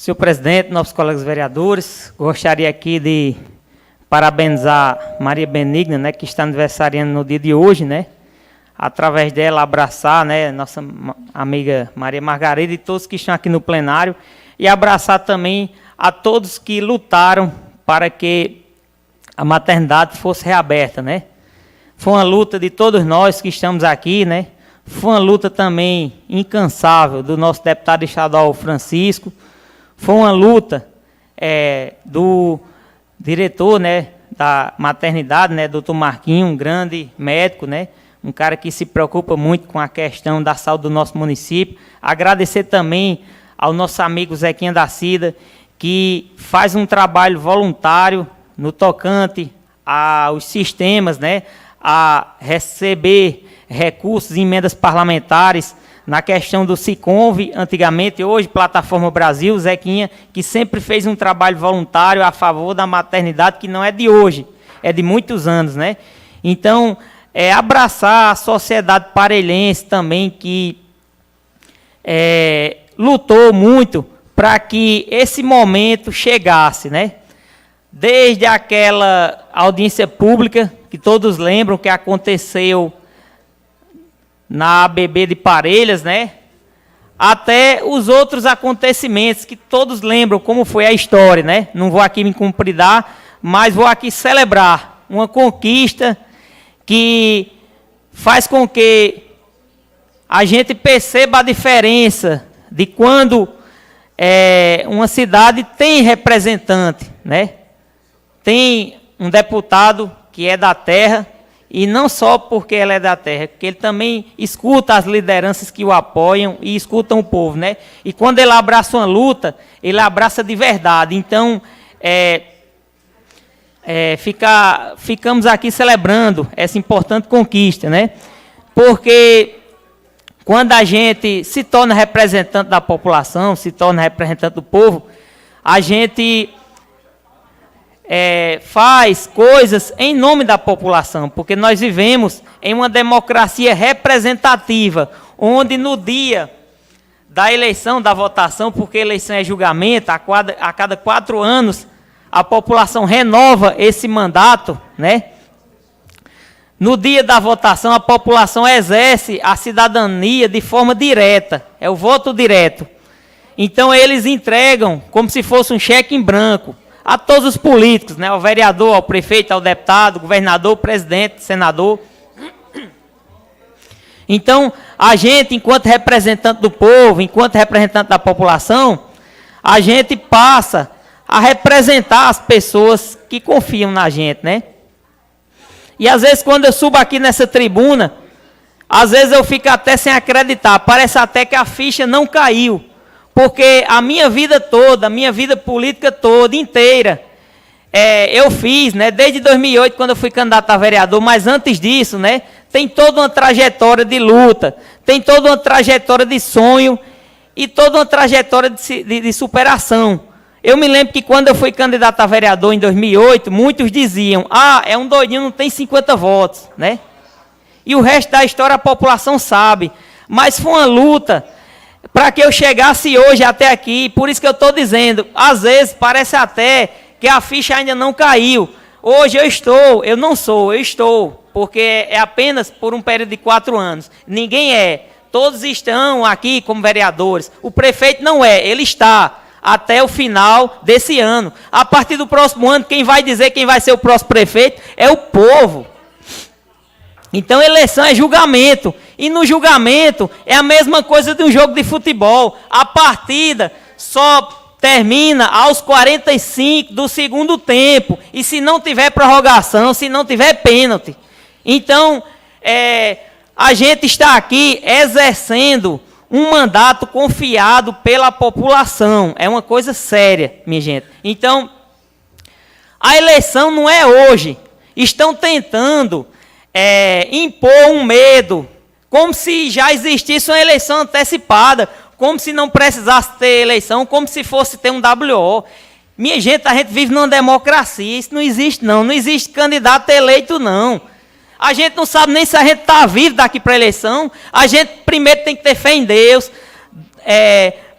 Senhor presidente, nossos colegas vereadores, gostaria aqui de parabenizar Maria Benigna, né, que está aniversariando no dia de hoje, né, através dela abraçar, né, nossa amiga Maria Margarida e todos que estão aqui no plenário, e abraçar também a todos que lutaram para que a maternidade fosse reaberta, né. Foi uma luta de todos nós que estamos aqui, né, foi uma luta também incansável do nosso deputado estadual Francisco. Foi uma luta do diretor, né, da maternidade, né, doutor Marquinho, um grande médico, né, um cara que se preocupa muito com a questão da saúde do nosso município. Agradecer também ao nosso amigo Zequinha da Cida, que faz um trabalho voluntário no tocante aos sistemas, né, a receber recursos e emendas parlamentares na questão do Siconv, antigamente, hoje, Plataforma Brasil, Zequinha, que sempre fez um trabalho voluntário a favor da maternidade, que não é de hoje, é de muitos anos, né? Então, abraçar a sociedade parelhense também, que lutou muito para que esse momento chegasse, né? Desde aquela audiência pública, que todos lembram que aconteceu na ABB de Parelhas, né? Até os outros acontecimentos que todos lembram como foi a história, né? Não vou aqui me compridar, mas vou aqui celebrar uma conquista que faz com que a gente perceba a diferença de quando uma cidade tem representante, né? Tem um deputado que é da terra, e não só porque ela é da terra, porque ele também escuta as lideranças que o apoiam e escutam o povo, né? E quando ele abraça uma luta, ele abraça de verdade. Então, ficamos aqui celebrando essa importante conquista, né? Porque quando a gente se torna representante da população, se torna representante do povo, a gente faz coisas em nome da população, porque nós vivemos em uma democracia representativa, onde no dia da eleição, da votação, porque eleição é julgamento, a cada 4 anos a população renova esse mandato, né? No dia da votação, a população exerce a cidadania de forma direta, é o voto direto. Então eles entregam como se fosse um cheque em branco a todos os políticos, né? Ao vereador, ao prefeito, ao deputado, governador, presidente, senador. Então, a gente, enquanto representante do povo, enquanto representante da população, a gente passa a representar as pessoas que confiam na gente, né? E às vezes, quando eu subo aqui nessa tribuna, às vezes eu fico até sem acreditar, parece até que a ficha não caiu. Porque a minha vida toda, a minha vida política toda, inteira, eu fiz, né, desde 2008, quando eu fui candidato a vereador, mas antes disso, né, tem toda uma trajetória de luta, tem toda uma trajetória de sonho e toda uma trajetória de superação. Eu me lembro que quando eu fui candidato a vereador em 2008, muitos diziam, é um doidinho, não tem 50 votos, né? E o resto da história a população sabe, mas foi uma luta para que eu chegasse hoje até aqui. Por isso que eu estou dizendo, às vezes parece até que a ficha ainda não caiu. Hoje eu estou, porque é apenas por um período de 4 anos. Ninguém todos estão aqui como vereadores. O prefeito não ele está até o final desse ano. A partir do próximo ano, quem vai dizer quem vai ser o próximo prefeito é o povo. Então, eleição é julgamento. E no julgamento é a mesma coisa de um jogo de futebol. A partida só termina aos 45 do segundo tempo. E se não tiver prorrogação, se não tiver pênalti. Então, a gente está aqui exercendo um mandato confiado pela população. É uma coisa séria, minha gente. Então, a eleição não é hoje. Estão tentando impor um medo, como se já existisse uma eleição antecipada, como se não precisasse ter eleição, como se fosse ter um WO. Minha gente, a gente vive numa democracia, isso não existe não, não existe candidato eleito não. A gente não sabe nem se a gente está vivo daqui para a eleição, a gente primeiro tem que ter fé em Deus,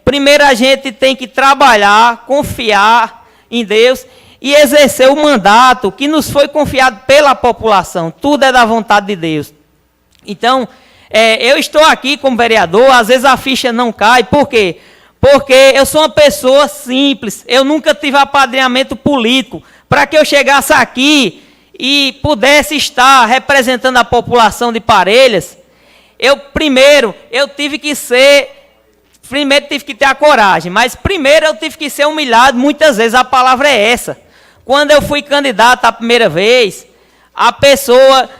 primeiro a gente tem que trabalhar, confiar em Deus e exercer o mandato que nos foi confiado pela população. Tudo é da vontade de Deus. Então, eu estou aqui como vereador, às vezes a ficha não cai. Por quê? Porque eu sou uma pessoa simples, eu nunca tive apadrinhamento político. Para que eu chegasse aqui e pudesse estar representando a população de Parelhas, eu tive que ter a coragem, mas primeiro eu tive que ser humilhado, muitas vezes a palavra é essa. Quando eu fui candidato a primeira vez, a pessoa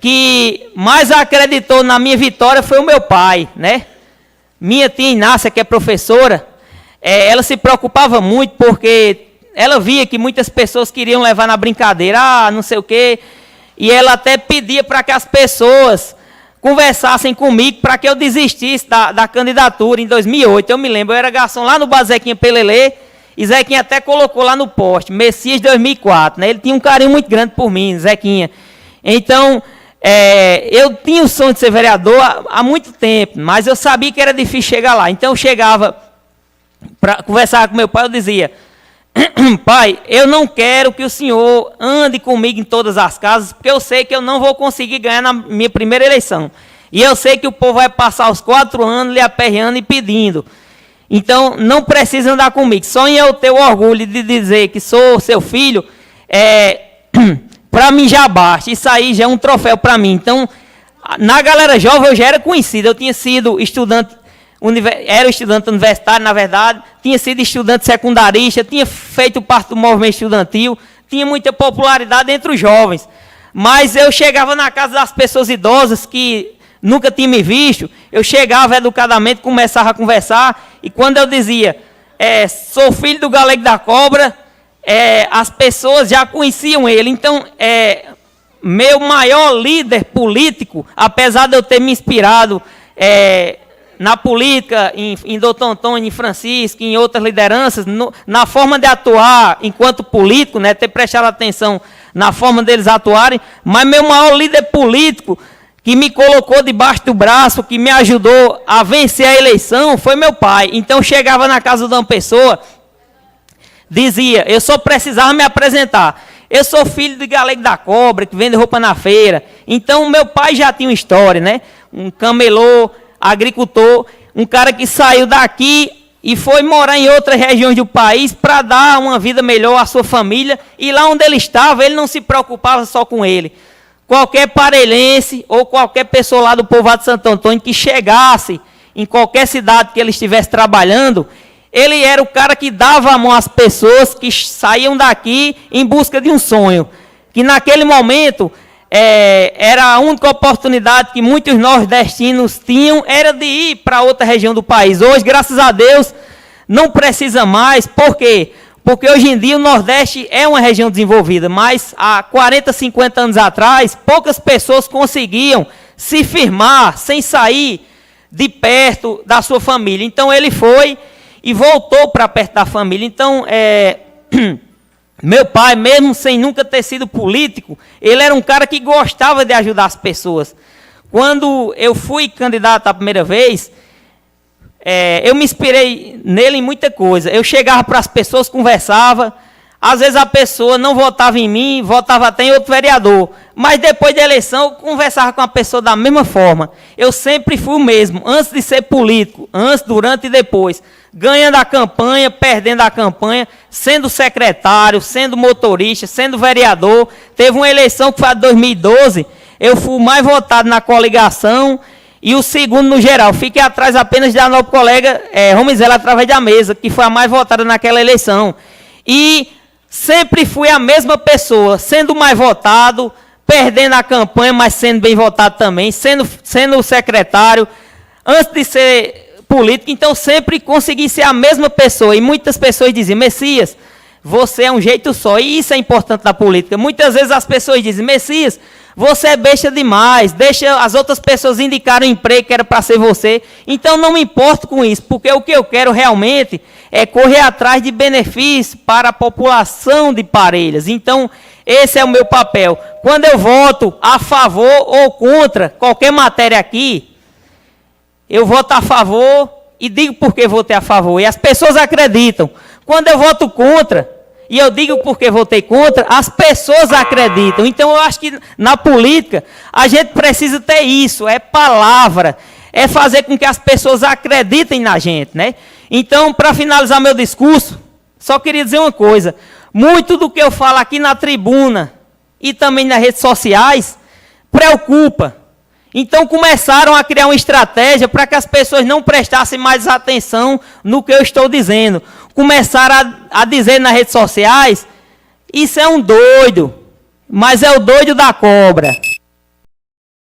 que mais acreditou na minha vitória foi o meu pai, né? Minha tia Inácia, que é professora, ela se preocupava muito porque ela via que muitas pessoas queriam levar na brincadeira, não sei o quê, e ela até pedia para que as pessoas conversassem comigo para que eu desistisse da candidatura em 2008. Eu me lembro, eu era garçom lá no bar Zequinha Pelelê, e Zequinha até colocou lá no poste, Messias 2004, né? Ele tinha um carinho muito grande por mim, Zequinha. Então, eu tinha o sonho de ser vereador há muito tempo, mas eu sabia que era difícil chegar lá. Então, eu chegava para conversar com meu pai, eu dizia: pai, eu não quero que o senhor ande comigo em todas as casas, porque eu sei que eu não vou conseguir ganhar na minha primeira eleição. E eu sei que o povo vai passar os 4 anos lhe aperreando e pedindo. Então, não precisa andar comigo. Só em eu ter o orgulho de dizer que sou seu filho, para mim já basta. Isso aí já é um troféu para mim. Então, na galera jovem eu já era conhecido. Eu tinha sido estudante, era estudante universitário, na verdade. Tinha sido estudante secundarista, tinha feito parte do movimento estudantil. Tinha muita popularidade entre os jovens. Mas eu chegava na casa das pessoas idosas que nunca tinham me visto. Eu chegava educadamente, começava a conversar. E quando eu dizia, sou filho do Galego da Cobra, as pessoas já conheciam ele. Então, meu maior líder político, apesar de eu ter me inspirado na política, em Doutor Antônio, em Francisco, em outras lideranças, na forma de atuar enquanto político, né, ter prestado atenção na forma deles atuarem, mas meu maior líder político, que me colocou debaixo do braço, que me ajudou a vencer a eleição, foi meu pai. Então, chegava na casa de uma pessoa, dizia, eu só precisava me apresentar. Eu sou filho de Galego da Cobra, que vende roupa na feira. Então, meu pai já tinha uma história, né? Um camelô, agricultor, um cara que saiu daqui e foi morar em outras regiões do país para dar uma vida melhor à sua família. E lá onde ele estava, ele não se preocupava só com ele. Qualquer parelhense ou qualquer pessoa lá do povoado de Santo Antônio que chegasse em qualquer cidade que ele estivesse trabalhando, ele era o cara que dava a mão às pessoas que saíam daqui em busca de um sonho. Que naquele momento era a única oportunidade que muitos nordestinos tinham, era de ir para outra região do país. Hoje, graças a Deus, não precisa mais. Por quê? Porque hoje em dia o Nordeste é uma região desenvolvida, mas há 40, 50 anos atrás, poucas pessoas conseguiam se firmar sem sair de perto da sua família. Então ele foi e voltou para perto da família. Então, meu pai, mesmo sem nunca ter sido político, ele era um cara que gostava de ajudar as pessoas. Quando eu fui candidato a primeira vez, eu me inspirei nele em muita coisa. Eu chegava para as pessoas, conversava. Às vezes a pessoa não votava em mim, votava até em outro vereador. Mas depois da eleição, eu conversava com a pessoa da mesma forma. Eu sempre fui o mesmo, antes de ser político, antes, durante e depois. Ganhando a campanha, perdendo a campanha, sendo secretário, sendo motorista, sendo vereador. Teve uma eleição que foi a 2012, eu fui o mais votado na coligação e o segundo no geral. Fiquei atrás apenas da nossa colega Romizela, através da mesa, que foi a mais votada naquela eleição. E sempre fui a mesma pessoa, sendo mais votado, perdendo a campanha, mas sendo bem votado também, sendo secretário, antes de ser político. Então sempre consegui ser a mesma pessoa. E muitas pessoas diziam, Messias, você é um jeito só. E isso é importante na política. Muitas vezes as pessoas dizem, Messias, você é besta demais, deixa as outras pessoas indicarem o emprego que era para ser você. Então não me importo com isso, porque o que eu quero realmente é correr atrás de benefícios para a população de Parelhas. Então esse é o meu papel. Quando eu voto a favor ou contra qualquer matéria aqui, eu voto a favor e digo porque votei a favor, e as pessoas acreditam. Quando eu voto contra, e eu digo porque votei contra, as pessoas acreditam. Então eu acho que na política a gente precisa ter isso, é palavra, é fazer com que as pessoas acreditem na gente, né? Então, para finalizar meu discurso, só queria dizer uma coisa. Muito do que eu falo aqui na tribuna e também nas redes sociais preocupa. Então começaram a criar uma estratégia para que as pessoas não prestassem mais atenção no que eu estou dizendo. Começaram a dizer nas redes sociais, isso é um doido, mas é o doido da cobra.